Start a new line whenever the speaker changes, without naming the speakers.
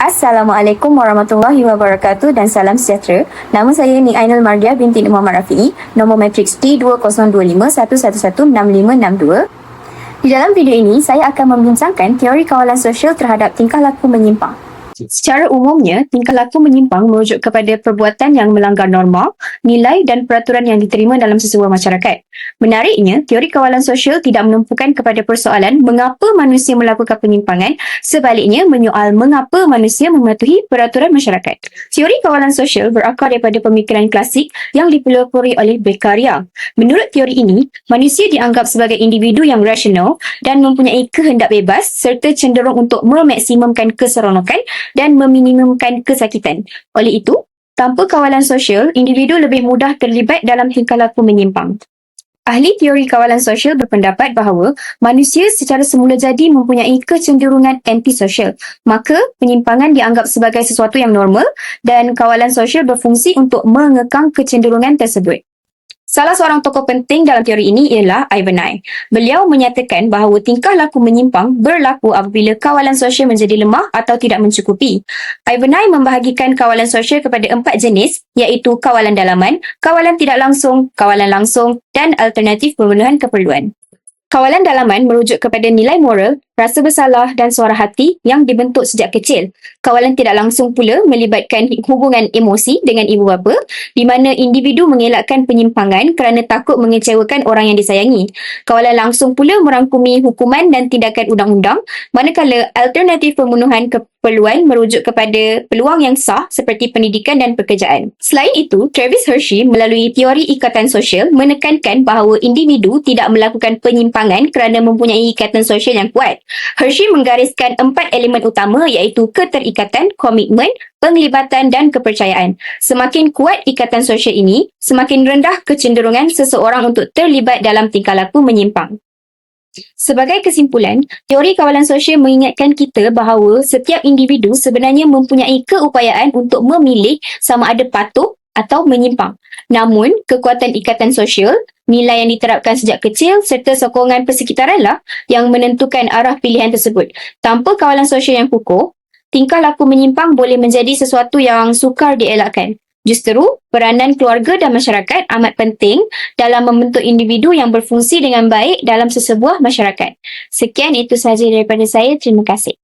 Assalamualaikum warahmatullahi wabarakatuh dan salam sejahtera. Nama saya Nik Ainul Mardia binti Muhammad Rafi'i, nombor matriks T2025116562. Di dalam video ini, saya akan membincangkan teori kawalan sosial terhadap tingkah laku menyimpang. Secara umumnya, tingkah laku menyimpang merujuk kepada perbuatan yang melanggar norma, nilai dan peraturan yang diterima dalam sesebuah masyarakat. Menariknya, teori kawalan sosial tidak menumpukan kepada persoalan mengapa manusia melakukan penyimpangan, sebaliknya menyoal mengapa manusia mematuhi peraturan masyarakat. Teori kawalan sosial berakar daripada pemikiran klasik yang dipelopori oleh Beccaria. Menurut teori ini, manusia dianggap sebagai individu yang rasional dan mempunyai kehendak bebas serta cenderung untuk memaksimumkan keseronokan dan meminimumkan kesakitan. Oleh itu, tanpa kawalan sosial, individu lebih mudah terlibat dalam tingkah laku menyimpang. Ahli teori kawalan sosial berpendapat bahawa manusia secara semula jadi mempunyai kecenderungan antisosial. Maka, penyimpangan dianggap sebagai sesuatu yang normal dan kawalan sosial berfungsi untuk mengekang kecenderungan tersebut. Salah seorang tokoh penting dalam teori ini ialah Ivanhoe. Beliau menyatakan bahawa tingkah laku menyimpang berlaku apabila kawalan sosial menjadi lemah atau tidak mencukupi. Ivanhoe membahagikan kawalan sosial kepada 4 jenis, iaitu kawalan dalaman, kawalan tidak langsung, kawalan langsung dan alternatif pemenuhan keperluan. Kawalan dalaman merujuk kepada nilai moral, rasa bersalah dan suara hati yang dibentuk sejak kecil. Kawalan tidak langsung pula melibatkan hubungan emosi dengan ibu bapa, di mana individu mengelakkan penyimpangan kerana takut mengecewakan orang yang disayangi. Kawalan langsung pula merangkumi hukuman dan tindakan undang-undang, manakala alternatif pemenuhan keperluan merujuk kepada peluang yang sah seperti pendidikan dan pekerjaan. Selain itu, Travis Hershey melalui teori ikatan sosial menekankan bahawa individu tidak melakukan penyimpangan kerana mempunyai ikatan sosial yang kuat. Hershey menggariskan 4 elemen utama iaitu keterikatan, komitmen, penglibatan dan kepercayaan. Semakin kuat ikatan sosial ini, semakin rendah kecenderungan seseorang untuk terlibat dalam tingkah laku menyimpang. Sebagai kesimpulan, teori kawalan sosial mengingatkan kita bahawa setiap individu sebenarnya mempunyai keupayaan untuk memilih sama ada patuh atau menyimpang. Namun, kekuatan ikatan sosial, nilai yang diterapkan sejak kecil serta sokongan persekitaranlah yang menentukan arah pilihan tersebut. Tanpa kawalan sosial yang kukuh, tingkah laku menyimpang boleh menjadi sesuatu yang sukar dielakkan. Justeru, peranan keluarga dan masyarakat amat penting dalam membentuk individu yang berfungsi dengan baik dalam sesebuah masyarakat. Sekian itu sahaja daripada saya. Terima kasih.